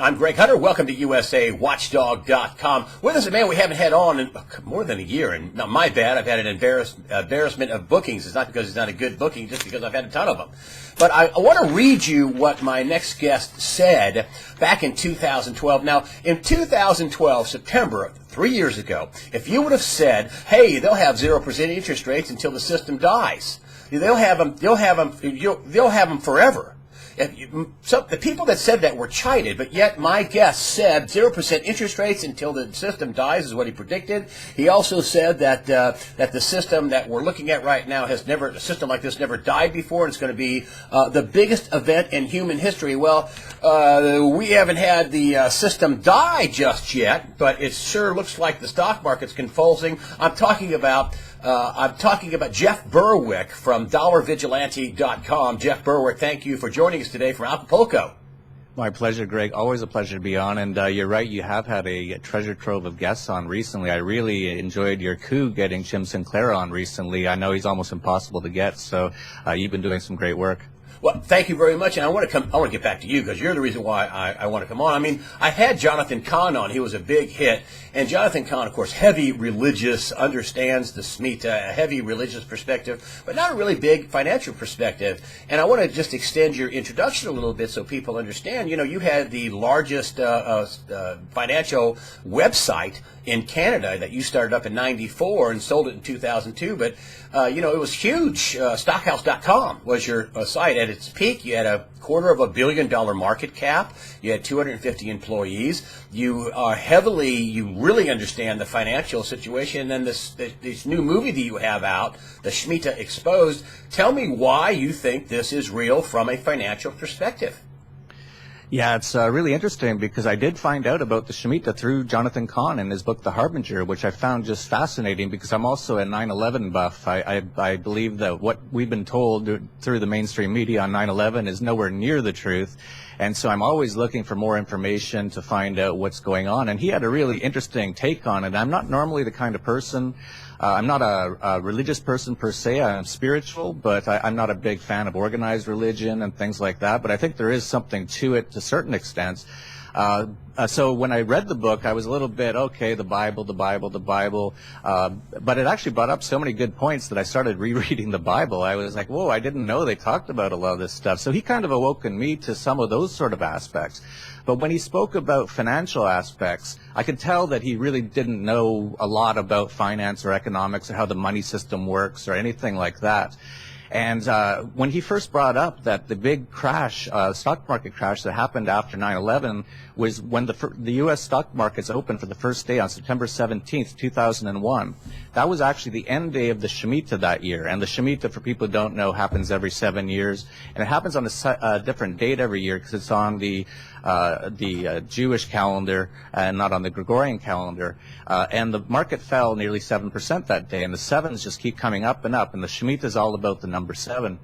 I'm Greg Hunter. Welcome to USAWatchdog.com. With us a man we haven't had on in more than a year, and not my bad. I've had an embarrassment of bookings. It's not because he's not a good booking, just because I've had a ton of them. But I want to read you what my next guest said back in 2012. Now, in 2012, September, 3 years ago, if you would have said, "Hey, they'll have 0% interest rates until the system dies. They'll have them forever." So the people that said that were chided, but yet my guest said 0% interest rates until the system dies is what he predicted. He also said that that the system that we're looking at right now a system like this never died before, and it's going to be the biggest event in human history. Well, we haven't had the system die just yet, but it sure looks like the stock market's convulsing. I'm talking about Jeff Berwick from DollarVigilante.com. Jeff Berwick, thank you for joining us today from Acapulco. My pleasure, Greg. Always a pleasure to be on. And you're right, you have had a treasure trove of guests on recently. I really enjoyed your coup getting Jim Sinclair on recently. I know he's almost impossible to get, so you've been doing some great work. Well, thank you very much, and I want to get back to you because you're the reason why I want to come on. I mean, I had Jonathan Cahn on; he was a big hit, and Jonathan Cahn, of course, heavy religious, understands the Shemitah, a heavy religious perspective, but not a really big financial perspective. And I want to just extend your introduction a little bit so people understand. You know, you had the largest financial website in Canada that you started up in '94 and sold it in 2002, but it was huge. Stockhouse.com was your site. At its peak, you had a $250 million market cap. You had 250 employees. You really understand the financial situation. And then this new movie that you have out, The Shemitah Exposed. Tell me why you think this is real from a financial perspective. Yeah, it's really interesting because I did find out about the Shemitah through Jonathan Cahn in his book, The Harbinger, which I found just fascinating because I'm also a 9/11 buff. I believe that what we've been told through the mainstream media on 9/11 is nowhere near the truth. And so I'm always looking for more information to find out what's going on. And he had a really interesting take on it. I'm not normally the kind of person, I'm not a religious person per se. I'm spiritual, but I'm not a big fan of organized religion and things like that. But I think there is something to it to certain extents. So when I read the book, I was a little bit, okay, the Bible. But it actually brought up so many good points that I started rereading the Bible. I was like, whoa, I didn't know they talked about a lot of this stuff. So he kind of awoken me to some of those sort of aspects. But when he spoke about financial aspects, I could tell that he really didn't know a lot about finance or economics or how the money system works or anything like that. And when he first brought up that the big crash, stock market crash that happened after 9/11 was when the U.S. stock markets opened for the first day on September 17th, 2001. That was actually the end day of the Shemitah that year. And the Shemitah, for people who don't know, happens every 7 years. And it happens on a different date every year because it's on the Jewish calendar and not on the Gregorian calendar. And the market fell nearly 7% that day. And the sevens just keep coming up and up. And the Shemitah is all about the number 7.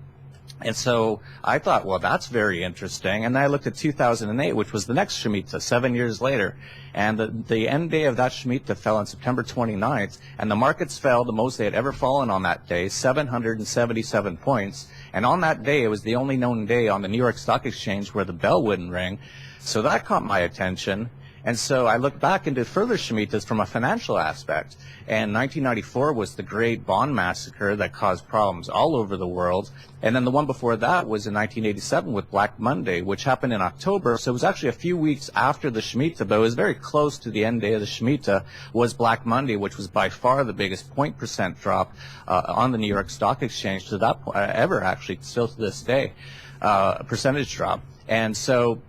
And so I thought, well, that's very interesting. And then I looked at 2008, which was the next Shemitah, 7 years later. And the end day of that Shemitah fell on September 29th. And the markets fell the most they had ever fallen on that day, 777 points. And on that day, it was the only known day on the New York Stock Exchange where the bell wouldn't ring. So that caught my attention. And so I looked back into further Shemitahs from a financial aspect. And 1994 was the great bond massacre that caused problems all over the world. And then the one before that was in 1987 with Black Monday, which happened in October. So it was actually a few weeks after the Shemitah, but it was very close to the end day of the Shemitah, was Black Monday, which was by far the biggest 0.% drop on the New York Stock Exchange to that point, ever actually, still to this day, percentage drop. And so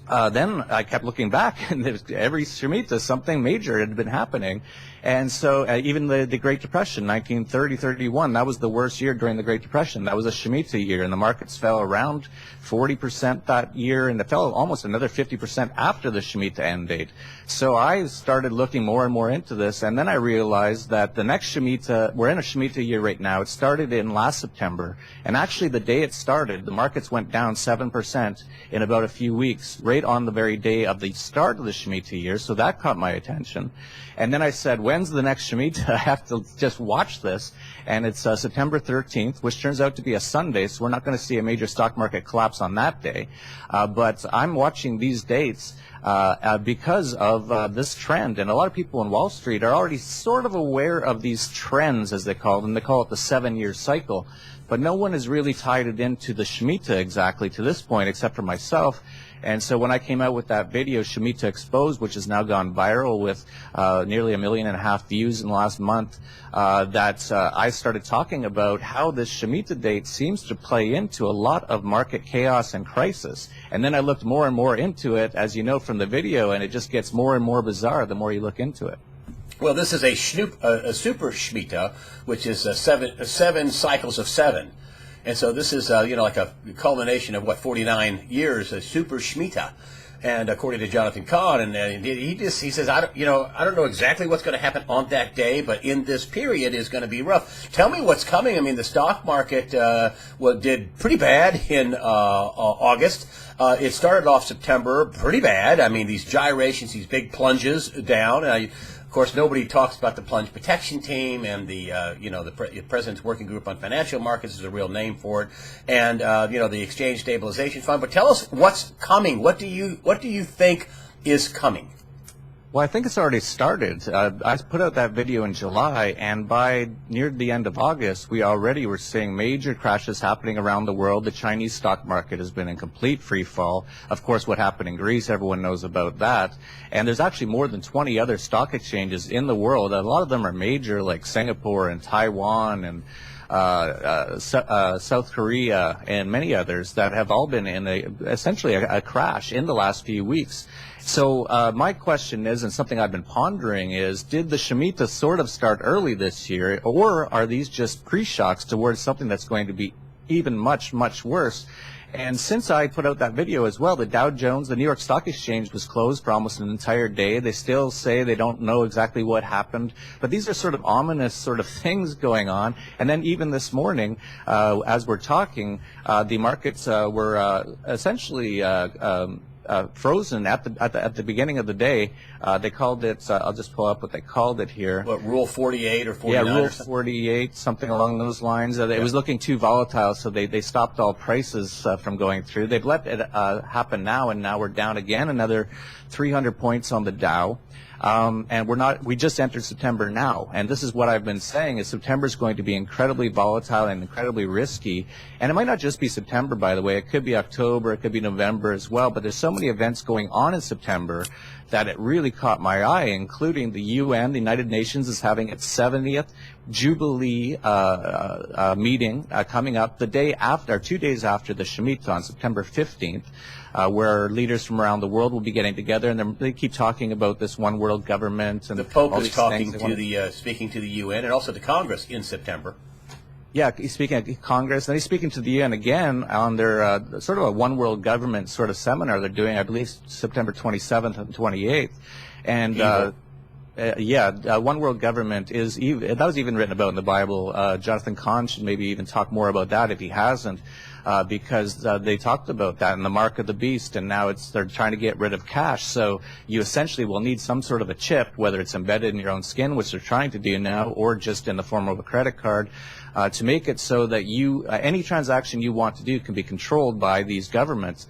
then I kept looking back, and every Shemitah, something major had been happening. And so even the Great Depression, 1930-31, that was the worst year during the Great Depression. That was a Shemitah year, and the markets fell around 40% that year, and it fell almost another 50% after the Shemitah end date. So I started looking more and more into this, and then I realized that the next Shemitah, we're in a Shemitah year right now. It started in last September, and actually the day it started, the markets went down 7% in about a few weeks, right on the very day of the start of the Shemitah year, so that caught my attention. And then I said, when's the next Shemitah? I have to just watch this. And it's September 13th, which turns out to be a Sunday, so we're not going to see a major stock market collapse on that day. But I'm watching these dates because of this trend. And a lot of people in Wall Street are already sort of aware of these trends, as they call them. They call it the 7-year cycle. But no one has really tied it into the Shemitah exactly to this point, except for myself. And so when I came out with that video, Shemitah Exposed, which has now gone viral with nearly 1.5 million views in the last month, I started talking about how this Shemitah date seems to play into a lot of market chaos and crisis. And then I looked more and more into it, as you know from the video, and it just gets more and more bizarre the more you look into it. Well, this is a super Shemitah, which is seven cycles of 7. And so this is, like a culmination of, 49 years, a super Shemitah. And according to Jonathan Kahn, and he says, I don't know exactly what's going to happen on that day, but in this period is going to be rough. Tell me what's coming. I mean, the stock market did pretty bad in August. It started off September pretty bad. I mean, these gyrations, these big plunges down. Of course, nobody talks about the plunge protection team, and the President's Working Group on Financial Markets is a real name for it, and the Exchange Stabilization Fund. But tell us what's coming. What do you think is coming? Well, I think it's already started. I put out that video in July, and by near the end of August, we already were seeing major crashes happening around the world. The Chinese stock market has been in complete free fall. Of course, what happened in Greece, everyone knows about that. And there's actually more than 20 other stock exchanges in the world. A lot of them are major, like Singapore and Taiwan and South Korea and many others that have all been in essentially a crash in the last few weeks. So my question is, and something I've been pondering is, did the Shemitah sort of start early this year, or are these just pre-shocks towards something that's going to be even much, much worse? And since I put out that video as well, the Dow Jones, the New York Stock Exchange was closed for almost an entire day. They still say they don't know exactly what happened. But these are sort of ominous sort of things going on. And then even this morning, as we're talking, the markets were essentially frozen at the beginning of the day. They called it, I'll just pull up what they called it here. What, Rule 48 or 49? Yeah, Rule 48, something along those lines. It was looking too volatile, so they stopped all prices from going through. They've let it happen now, and now we're down again, another 300 points on the Dow. And we just entered September now, and this is what I've been saying, is September is going to be incredibly volatile and incredibly risky. And it might not just be September, by the way. It could be October, it could be November as well, but there's so many events going on in September that it really caught my eye, including the UN, the United Nations, is having its 70th Jubilee meeting coming up the day after, 2 days after the Shemitah on September 15th. Where leaders from around the world will be getting together, and they keep talking about this one world government. And the Pope is talking to speaking to the UN and also to Congress in September. Yeah, he's speaking at Congress, and he's speaking to the UN again on their sort of a one world government sort of seminar they're doing, I believe, September 27th and 28th. And one world government that was even written about in the Bible. Jonathan Kahn should maybe even talk more about that if he hasn't. Because they talked about that in the mark of the beast, and now they're trying to get rid of cash. So you essentially will need some sort of a chip, whether it's embedded in your own skin, which they're trying to do now, or just in the form of a credit card, to make it so that any transaction you want to do can be controlled by these governments.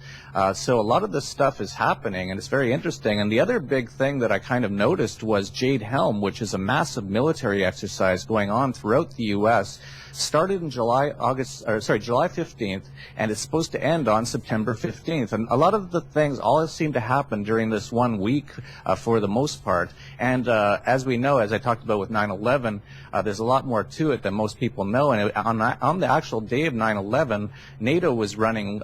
So a lot of this stuff is happening, and it's very interesting. And the other big thing that I kind of noticed was Jade Helm, which is a massive military exercise going on throughout the U.S., started in July 15th, and it's supposed to end on September 15th. And a lot of the things all seem to happen during this 1 week for the most part. And as we know, as I talked about with 9/11, there's a lot more to it than most people know. And on the actual day of 9/11, NATO was running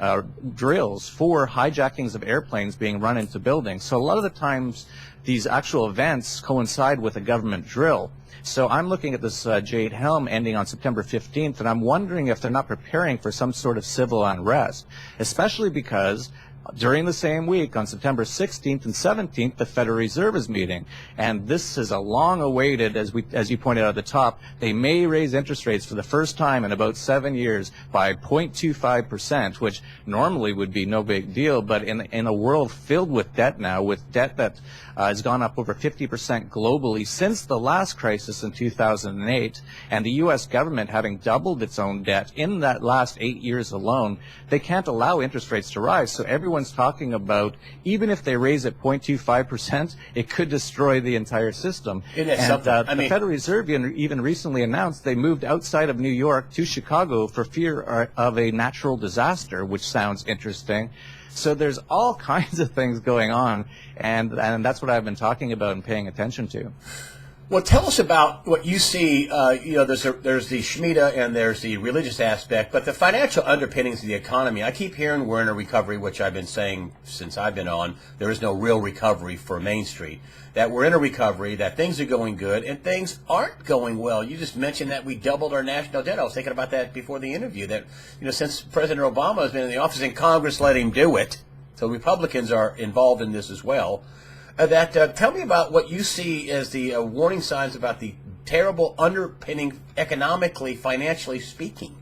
drills for hijackings of airplanes being run into buildings. So a lot of the times, these actual events coincide with a government drill. So I'm looking at this Jade Helm ending on September 15th, and I'm wondering if they're not preparing for some sort of civil unrest, especially because During the same week, on September 16th and 17th, the Federal Reserve is meeting. And this is a long-awaited, as you pointed out at the top, they may raise interest rates for the first time in about 7 years by 0.25%, which normally would be no big deal. But in a world filled with debt now, with debt that has gone up over 50% globally since the last crisis in 2008, and the U.S. government having doubled its own debt in that last 8 years alone, they can't allow interest rates to rise. So everyone's talking about, even if they raise it 0.25%, it could destroy the entire system. Isn't that something? The Federal Reserve even recently announced they moved outside of New York to Chicago for fear of a natural disaster, which sounds interesting. So there's all kinds of things going on, and that's what I've been talking about and paying attention to. Well, tell us about what you see. There's the Shemitah and there's the religious aspect, but the financial underpinnings of the economy. I keep hearing we're in a recovery, which I've been saying since I've been on. There is no real recovery for Main Street. That we're in a recovery, that things are going good, and things aren't going well. You just mentioned that we doubled our national debt. I was thinking about that before the interview. That since President Obama has been in the office and Congress let him do it, so Republicans are involved in this as well. Tell me about what you see as the warning signs about the terrible underpinning economically, financially speaking.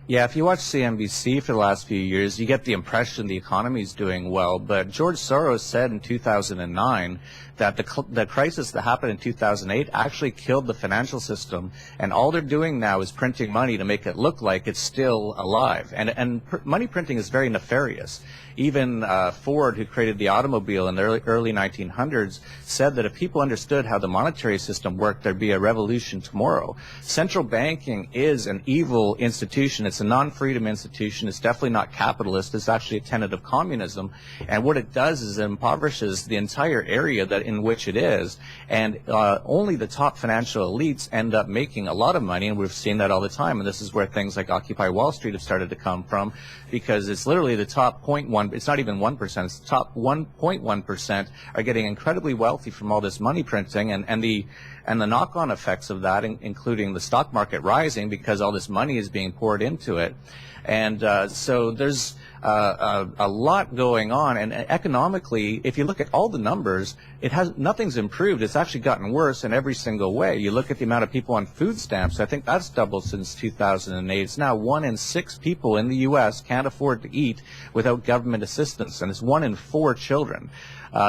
Yeah, if you watch CNBC for the last few years, you get the impression the economy is doing well. But George Soros said in 2009 that the crisis that happened in 2008 actually killed the financial system, and all they're doing now is printing money to make it look like it's still alive. And money printing is very nefarious. Even Ford, who created the automobile in the early 1900s, said that if people understood how the monetary system worked, there'd be a revolution tomorrow. Central banking is an evil institution. It's a non-freedom institution. It's definitely not capitalist. It's actually a tenet of communism. And what it does is it impoverishes the entire area in which it is. And only the top financial elites end up making a lot of money, and we've seen that all the time. And this is where things like Occupy Wall Street have started to come from, because it's literally the top 0.1%. It's not even 1%. It's the top 1.1% are getting incredibly wealthy from all this money printing, and the knock-on effects of that, including the stock market rising because all this money is being poured into it. And so there's a lot going on, and economically, if you look at all the numbers, nothing's improved. It's actually gotten worse in every single way. You look at the amount of people on food stamps. I think that's doubled since 2008. It's now 1 in 6 people in the U.S. can't afford to eat without government assistance, and it's 1 in 4 children.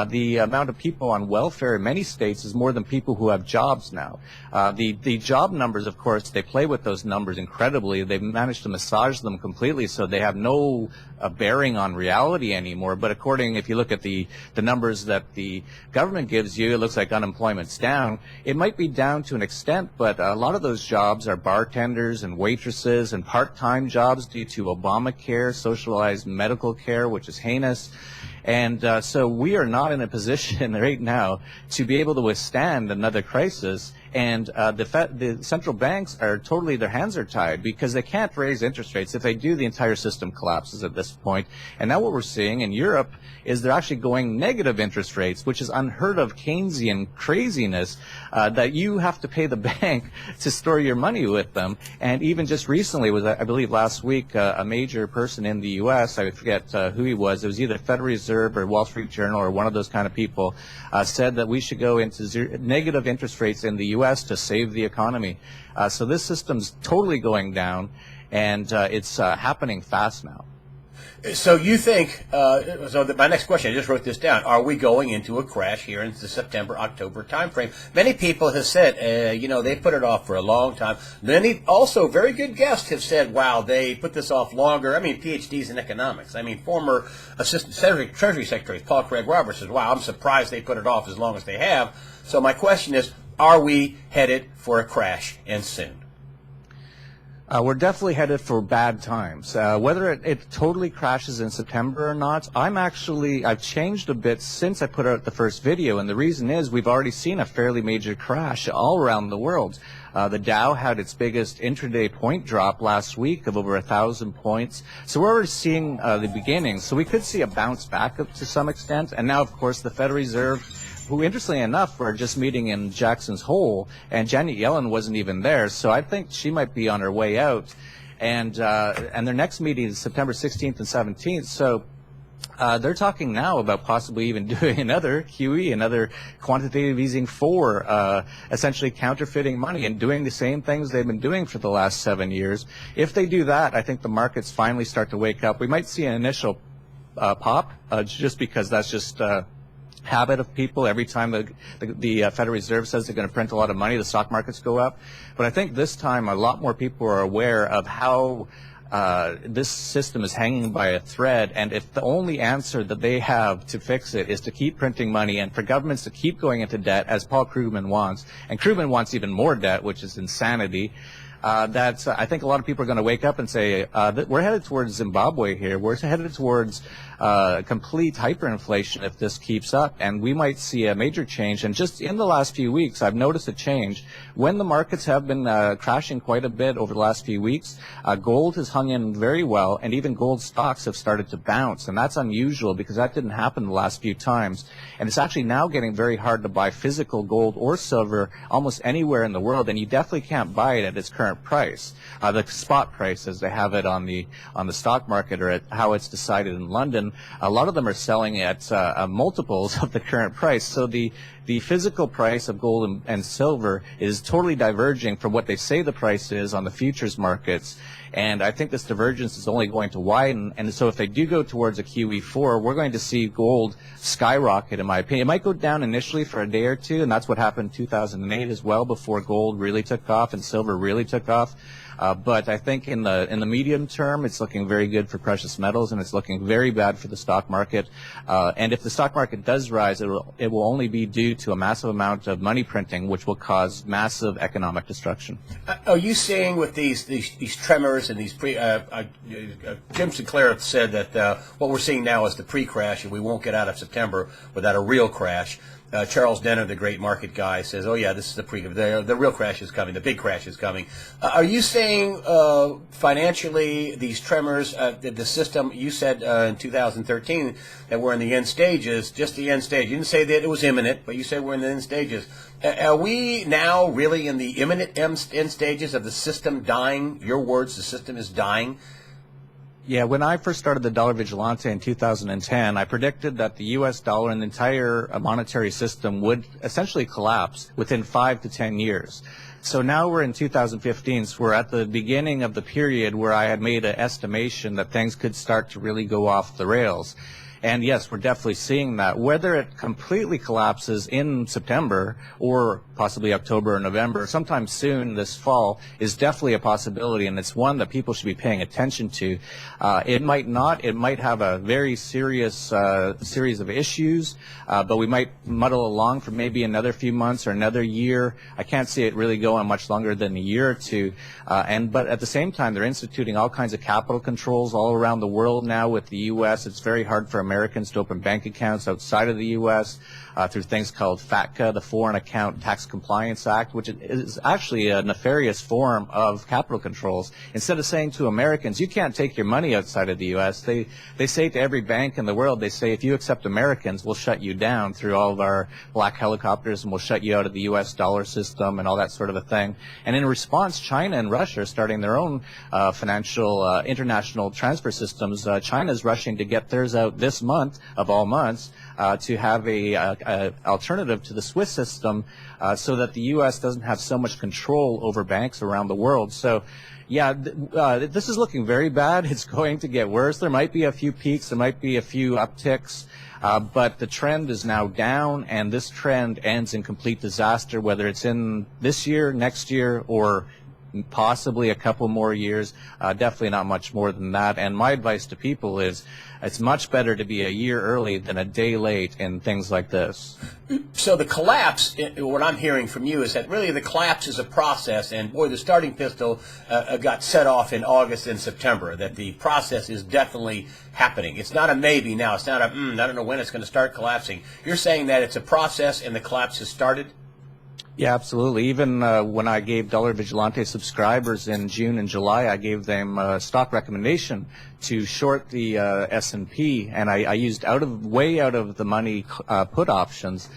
The amount of people on welfare in many states is more than people who have jobs now. The job numbers, of course, they play with those numbers incredibly. They've managed to massage them completely so they have no bearing on reality anymore. But if you look at the numbers that the government gives you, it looks like unemployment's down. It might be down to an extent, but a lot of those jobs are bartenders and waitresses and part-time jobs due to Obamacare, socialized medical care, which is heinous. And so we are not in a position right now to be able to withstand another crisis. And the central banks are totally, their hands are tied because they can't raise interest rates. If they do, the entire system collapses at this point. And now what we're seeing in Europe is they're actually going negative interest rates, which is unheard of Keynesian craziness, that you have to pay the bank to store your money with them. And even just recently, I believe last week, a major person in the U.S., I forget who he was, it was either Federal Reserve or Wall Street Journal or one of those kind of people, said that we should go into negative interest rates in the U.S. to save the economy. So this system's totally going down, and it's happening fast now. So you think, my next question, I just wrote this down, are we going into a crash here in the September-October timeframe? Many people have said, they put it off for a long time. Many also, very good guests have said, wow, they put this off longer. I mean, PhDs in economics. I mean, former Assistant Treasury Secretary Paul Craig Roberts says, wow, I'm surprised they put it off as long as they have. So my question is, are we headed for a crash, and soon? We're definitely headed for bad times. Whether it totally crashes in September or not, I've changed a bit since I put out the first video, and the reason is we've already seen a fairly major crash all around the world. The Dow had its biggest intraday point drop last week of over 1,000 points. So we're already seeing the beginning. So we could see a bounce back up to some extent. And now, of course, the Federal Reserve, who, interestingly enough, were just meeting in Jackson's Hole, and Janet Yellen wasn't even there. So I think she might be on her way out. And their next meeting is September 16th and 17th. So They're talking now about possibly even doing another QE, another quantitative easing for essentially counterfeiting money and doing the same things they've been doing for the last 7 years. If they do that, I think the markets finally start to wake up. We might see an initial pop just because that's just habit of people. Every time the Federal Reserve says they're going to print a lot of money, the stock markets go up. But I think this time a lot more people are aware of how this system is hanging by a thread, and if the only answer that they have to fix it is to keep printing money and for governments to keep going into debt, as Paul Krugman wants, and Krugman wants even more debt, which is insanity, I think a lot of people are going to wake up and say, we're headed towards Zimbabwe here. We're headed towards complete hyperinflation if this keeps up, and we might see a major change. And just in the last few weeks, I've noticed a change. When the markets have been crashing quite a bit over the last few weeks, gold has hung in very well, and even gold stocks have started to bounce, and that's unusual because that didn't happen the last few times. And it's actually now getting very hard to buy physical gold or silver almost anywhere in the world, and you definitely can't buy it at its current price, the spot price as they have it on the stock market, or at how it's decided in London. A lot of them are selling at multiples of the current price. So the physical price of gold and silver is totally diverging from what they say the price is on the futures markets. And I think this divergence is only going to widen. And so if they do go towards a QE4, we're going to see gold skyrocket, in my opinion. It might go down initially for a day or two, and that's what happened in 2008 as well, before gold really took off and silver really took off. But I think in the medium term, it's looking very good for precious metals, and it's looking very bad for the stock market. And if the stock market does rise, it will only be due to a massive amount of money printing, which will cause massive economic destruction. Are you seeing with these tremors and these Jim Sinclair said that what we're seeing now is the pre-crash, and we won't get out of September without a real crash. Charles Denner, the great market guy, says, "Oh yeah, this is the real crash is coming. The big crash is coming." Are you saying financially these tremors, the system? You said in 2013 that we're in the end stages, just the end stage. You didn't say that it was imminent, but you said we're in the end stages. Are we now really in the imminent end stages of the system dying? Your words, the system is dying. Yeah, when I first started the Dollar Vigilante in 2010, I predicted that the U.S. dollar and the entire monetary system would essentially collapse within 5 to 10 years. So now we're in 2015, so we're at the beginning of the period where I had made an estimation that things could start to really go off the rails. And yes, we're definitely seeing that. Whether it completely collapses in September or possibly October or November, sometime soon this fall, is definitely a possibility, and it's one that people should be paying attention to. It might not. It might have a very serious series of issues, but we might muddle along for maybe another few months or another year. I can't see it really going much longer than a year or two. But at the same time, they're instituting all kinds of capital controls all around the world now with the U.S. It's very hard for Americans to open bank accounts outside of the U.S. Through things called FATCA, the Foreign Account Tax Compliance Act, which is actually a nefarious form of capital controls. Instead of saying to Americans, you can't take your money outside of the U.S., they say to every bank in the world, they say, if you accept Americans, we'll shut you down through all of our black helicopters, and we'll shut you out of the U.S. dollar system and all that sort of a thing. And in response, China and Russia are starting their own financial international transfer systems. China is rushing to get theirs out this month, of all months, to have a alternative to the Swiss system, so that the U.S. doesn't have so much control over banks around the world. So, yeah, this is looking very bad. It's going to get worse. There might be a few peaks. There might be a few upticks. But the trend is now down, and this trend ends in complete disaster, whether it's in this year, next year, or possibly a couple more years, definitely not much more than that. And my advice to people is it's much better to be a year early than a day late in things like this. So the collapse, what I'm hearing from you is that really the collapse is a process, and boy, the starting pistol got set off in August and September, that the process is definitely happening. It's not a maybe now. It's not a, I don't know when it's going to start collapsing. You're saying that it's a process and the collapse has started? Yeah, absolutely. Even when I gave Dollar Vigilante subscribers in June and July, I gave them a stock recommendation to short the S&P, and I used way out of the money put options.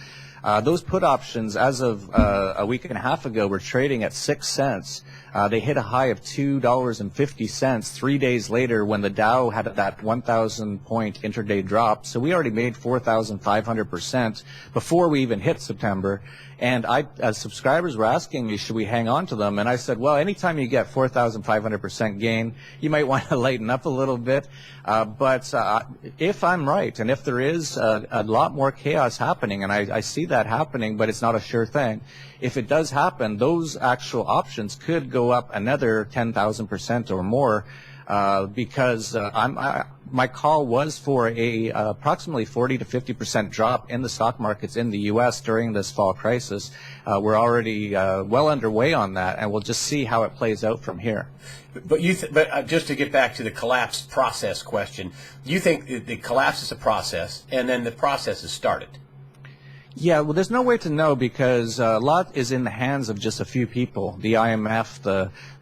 Those put options, as of a week and a half ago, were trading at 6 cents. They hit a high of $2.50 3 days later when the Dow had that 1,000-point intraday drop. So we already made 4,500% before we even hit September. And subscribers were asking me, should we hang on to them? And I said, well, anytime you get 4,500% gain, you might want to lighten up a little bit. But if I'm right, and if there is a lot more chaos happening, and I see that happening, but it's not a sure thing, if it does happen, those actual options could go up another 10,000% or more. Because my call was for a approximately 40 to 50% drop in the stock markets in the U.S. during this fall crisis. We're already well underway on that, and we'll just see how it plays out from here. But just to get back to the collapse process question, you think the collapse is a process, and then the process is started? Yeah, well, there's no way to know because a lot is in the hands of just a few people. The IMF,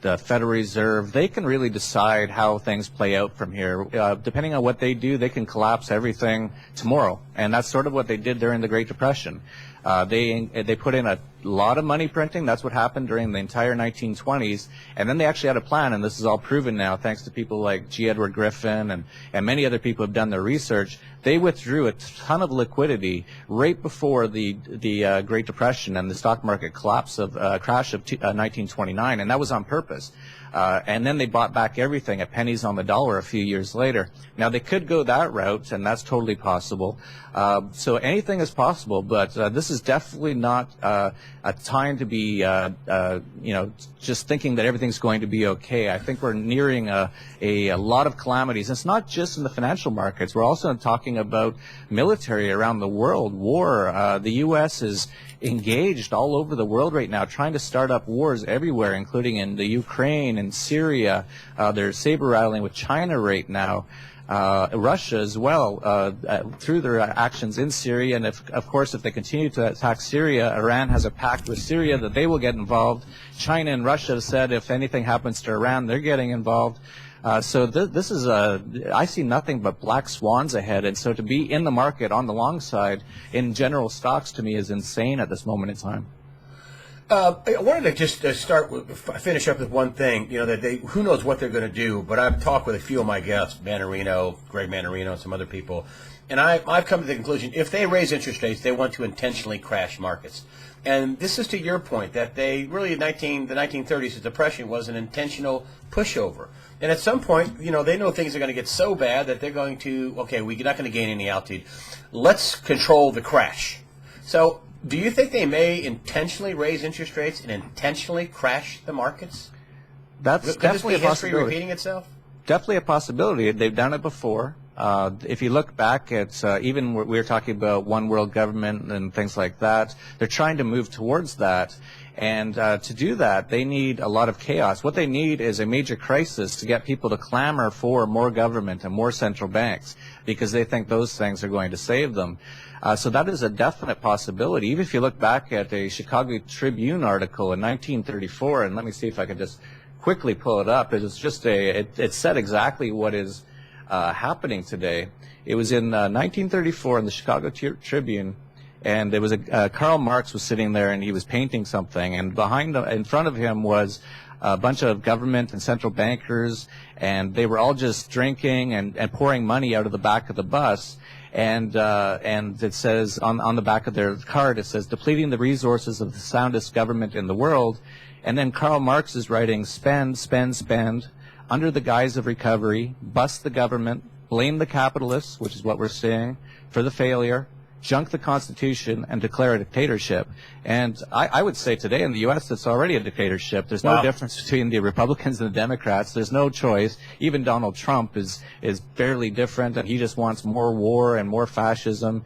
the Federal Reserve, they can really decide how things play out from here. Depending on what they do, they can collapse everything tomorrow. And that's sort of what they did during the Great Depression. They put in a lot of money printing. That's what happened during the entire 1920s. And then they actually had a plan, and this is all proven now thanks to people like G. Edward Griffin and many other people who have done their research. They withdrew a ton of liquidity right before the Great Depression and the stock market crash of 1929, and that was on purpose. And then they bought back everything at pennies on the dollar a few years later. Now, they could go that route, and that's totally possible. So anything is possible, but this is definitely not a time to be, just thinking that everything's going to be okay. I think we're nearing a lot of calamities. It's not just in the financial markets. We're also talking about military around the world, war. The U.S. is engaged all over the world right now, trying to start up wars everywhere, including in the Ukraine and Syria. They're saber-rattling with China right now. Russia as well, through their actions in Syria. And of course, if they continue to attack Syria, Iran has a pact with Syria that they will get involved. China and Russia have said if anything happens to Iran, they're getting involved. So this is I see nothing but black swans ahead. And so to be in the market on the long side in general stocks to me is insane at this moment in time. I wanted to just finish up with one thing. That who knows what they're going to do, but I've talked with a few of my guests, Greg Manarino, and some other people, and I've come to the conclusion if they raise interest rates, they want to intentionally crash markets. And this is to your point that they really the 1930s, the Depression was an intentional pushover. And at some point, they know things are going to get so bad that they're going to, okay, we're not going to gain any altitude. Let's control the crash. So do you think they may intentionally raise interest rates and intentionally crash the markets? That's definitely a possibility. Could this be history repeating itself? Definitely a possibility. They've done it before. If you look back at even we were talking about one world government and things like that, they're trying to move towards that. And to do that, they need a lot of chaos. What they need is a major crisis to get people to clamor for more government and more central banks because they think those things are going to save them. So that is a definite possibility. Even if you look back at a Chicago Tribune article in 1934, and let me see if I can just quickly pull it up. It's just it said exactly what is happening today. It was in 1934 in the Chicago Tribune, and there was Karl Marx was sitting there and he was painting something, and in front of him was a bunch of government and central bankers, and they were all just drinking and pouring money out of the back of the bus. And it says on the back of their card, it says, depleting the resources of the soundest government in the world. And then Karl Marx is writing, spend, spend, spend, under the guise of recovery, bust the government, blame the capitalists, which is what we're seeing, for the failure, junk the Constitution, and declare a dictatorship. And I would say today in the U.S. it's already a dictatorship. There's no difference between the Republicans and the Democrats. There's no choice. Even Donald Trump is barely different, and he just wants more war and more fascism.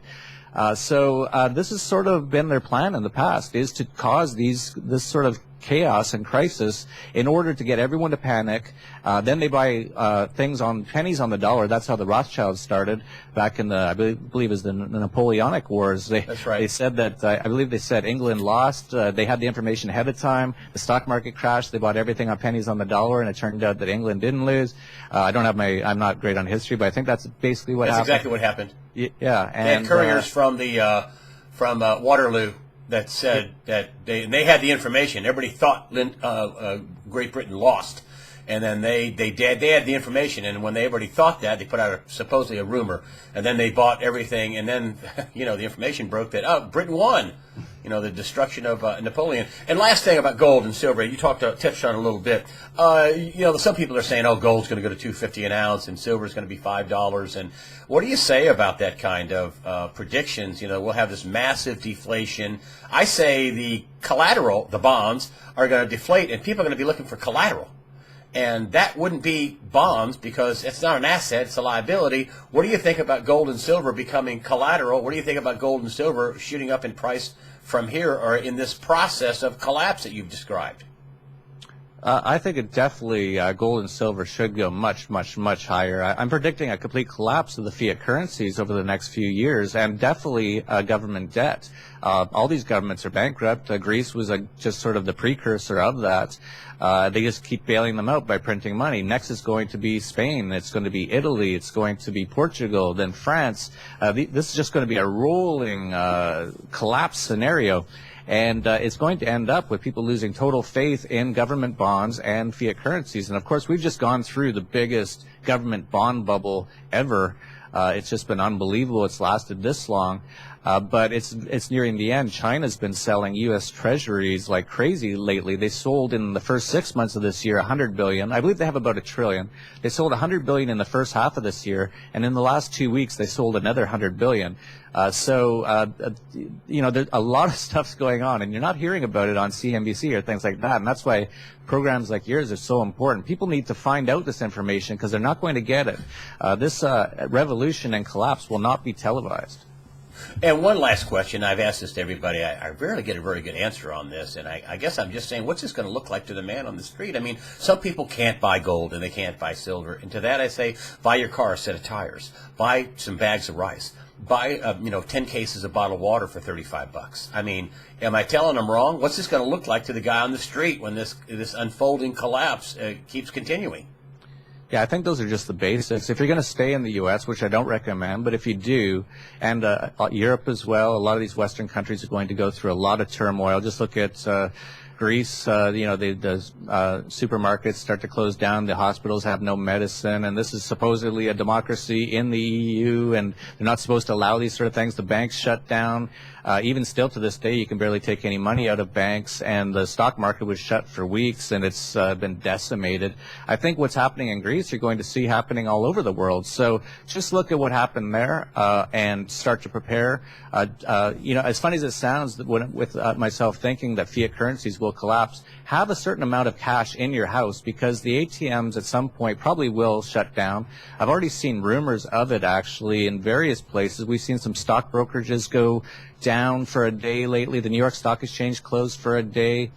So this has sort of been their plan in the past, is to cause this sort of chaos and crisis in order to get everyone to panic. Then they buy things on pennies on the dollar. That's how the Rothschilds started back in I believe it was the Napoleonic Wars. That's right. They said that, I believe they said England lost. They had the information ahead of time. The stock market crashed. They bought everything on pennies on the dollar, and it turned out that England didn't lose. I'm not great on history, but I think that's basically what happened. That's exactly what happened. Yeah. And they had couriers from the from Waterloo that said that they had the information. Everybody thought Great Britain lost. And then they had the information, and when everybody thought that, they put out supposedly a rumor, and then they bought everything, and then the information broke that Britain won, the destruction of Napoleon. And last thing about gold and silver, you touched on a little bit. Some people are saying, gold's going to go to $2.50 an ounce, and silver's going to be $5. And what do you say about that kind of predictions? We'll have this massive deflation. I say the collateral, the bonds, are going to deflate, and people are going to be looking for collateral. And that wouldn't be bonds because it's not an asset, it's a liability. What do you think about gold and silver becoming collateral? What do you think about gold and silver shooting up in price from here or in this process of collapse that you've described? I think it definitely, gold and silver should go much, much, much higher. I'm predicting a complete collapse of the fiat currencies over the next few years, and definitely government debt. All these governments are bankrupt. Greece was just sort of the precursor of that. They just keep bailing them out by printing money. Next is going to be Spain. It's going to be Italy. It's going to be Portugal, then France. This is just going to be a rolling collapse scenario. And it's going to end up with people losing total faith in government bonds and fiat currencies. And, of course, we've just gone through the biggest government bond bubble ever. It's just been unbelievable it's lasted this long. But it's nearing the end. China's been selling U.S. treasuries like crazy lately. They sold in the first 6 months of this year $100 billion. I believe they have about $1 trillion. They sold $100 billion in the first half of this year, and in the last 2 weeks they sold another $100 billion. There's a lot of stuff's going on, and you're not hearing about it on CNBC or things like that. And that's why programs like yours are so important. People need to find out this information because they're not going to get it. This revolution and collapse will not be televised. And one last question. I've asked this to everybody. I rarely get a very good answer on this, and I guess I'm just saying, what's this going to look like to the man on the street? I mean, some people can't buy gold and they can't buy silver, and to that I say, buy your car a set of tires, buy some bags of rice, buy 10 cases of bottled water for $35. I mean, am I telling them wrong? What's this going to look like to the guy on the street when this unfolding collapse keeps continuing? Yeah, I think those are just the basics. If you're going to stay in the U.S., which I don't recommend, but if you do, and Europe as well, a lot of these Western countries are going to go through a lot of turmoil. Just look at Greece, the supermarkets start to close down, the hospitals have no medicine, and this is supposedly a democracy in the EU, and they're not supposed to allow these sort of things. The banks shut down. Even still to this day, you can barely take any money out of banks, and the stock market was shut for weeks, and it's been decimated. I think what's happening in Greece, you're going to see happening all over the world. So just look at what happened there and start to prepare. As funny as it sounds, with myself thinking that fiat currencies will collapse, have a certain amount of cash in your house because the ATMs at some point probably will shut down. I've already seen rumors of it actually in various places. We've seen some stock brokerages go down for a day lately. The New York Stock Exchange closed for a day.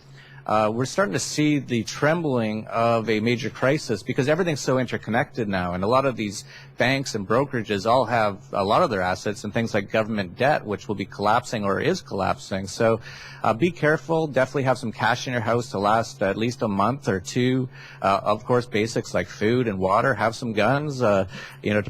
We're starting to see the trembling of a major crisis because everything's so interconnected now, and a lot of these banks and brokerages all have a lot of their assets in things like government debt, which will be collapsing or is collapsing. So be careful. Definitely have some cash in your house to last at least a month or two. Of course, basics like food and water. Have some guns, to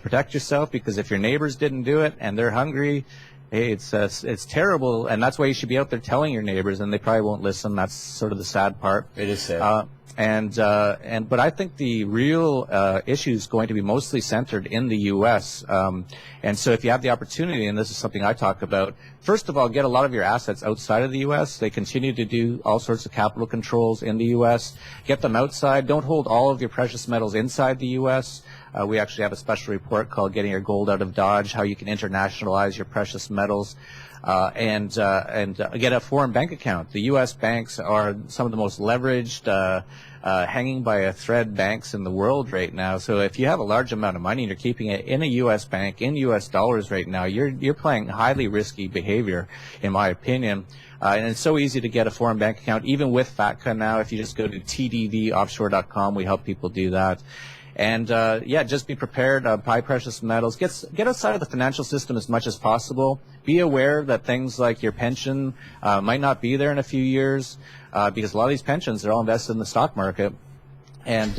protect yourself, because if your neighbors didn't do it and they're hungry, hey, it's terrible, and that's why you should be out there telling your neighbors, and they probably won't listen. That's sort of the sad part. It is sad. But I think the real issue is going to be mostly centered in the U.S. And so if you have the opportunity, and this is something I talk about, first of all, get a lot of your assets outside of the U.S. They continue to do all sorts of capital controls in the U.S. Get them outside. Don't hold all of your precious metals inside the U.S. We actually have a special report called Getting Your Gold Out of Dodge, how you can internationalize your precious metals. And get a foreign bank account. The U.S. banks are some of the most leveraged, hanging by a thread banks in the world right now. So if you have a large amount of money and you're keeping it in a U.S. bank, in U.S. dollars right now, you're playing highly risky behavior, in my opinion. And it's so easy to get a foreign bank account, even with FATCA now. If you just go to tdvoffshore.com, we help people do that. And just be prepared. Buy precious metals. Get outside of the financial system as much as possible. Be aware that things like your pension might not be there in a few years because a lot of these pensions are all invested in the stock market. And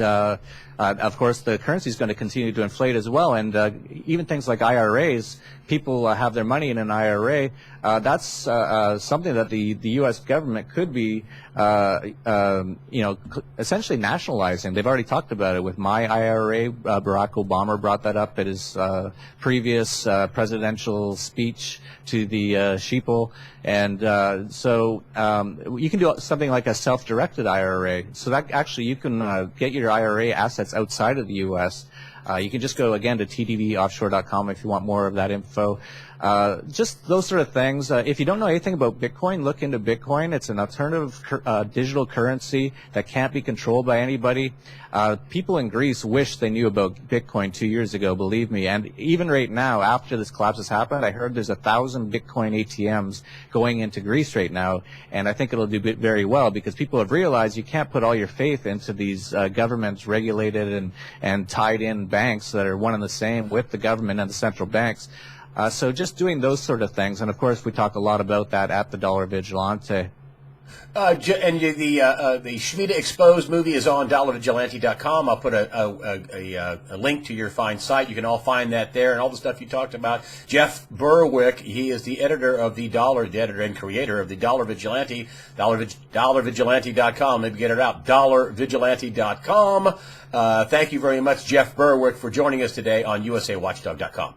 Of course, the currency is going to continue to inflate as well, and even things like IRAs, people have their money in an IRA. That's something that the U.S. government could be, essentially nationalizing. They've already talked about it with My IRA. Barack Obama brought that up at his previous presidential speech to the sheeple, and so you can do something like a self-directed IRA. So that actually you can get your IRA assets outside of the U.S. You can just go again to tdvoffshore.com if you want more of that info. Just those sort of things. If you don't know anything about Bitcoin, look into Bitcoin. It's an alternative digital currency that can't be controlled by anybody. People in Greece wish they knew about Bitcoin 2 years ago, believe me. And even right now, after this collapse has happened, I heard there's 1,000 Bitcoin ATMs going into Greece right now. And I think it'll do very well because people have realized you can't put all your faith into these government regulated and tied in banks that are one and the same with the government and the central banks. So just doing those sort of things, and of course we talk a lot about that at the Dollar Vigilante. And the Shemitah Exposed movie is on dollarvigilante.com. I'll put a link to your fine site. You can all find that there, and all the stuff you talked about. Jeff Berwick, he is the editor of the editor and creator of the Dollar Vigilante. Dollarvigilante.com. Maybe get it out. Dollarvigilante.com. Thank you very much, Jeff Berwick, for joining us today on USAWatchdog.com.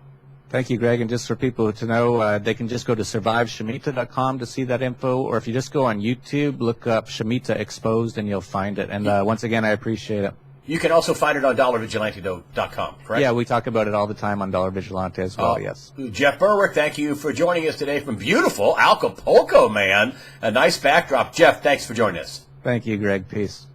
Thank you, Greg. And just for people to know, they can just go to surviveshemitah.com to see that info, or if you just go on YouTube, look up Shemitah Exposed, and you'll find it. And once again, I appreciate it. You can also find it on dollarvigilante.com, correct? Yeah, we talk about it all the time on Dollar Vigilante as well, yes. Jeff Berwick, thank you for joining us today from beautiful Acapulco, man. A nice backdrop. Jeff, thanks for joining us. Thank you, Greg. Peace.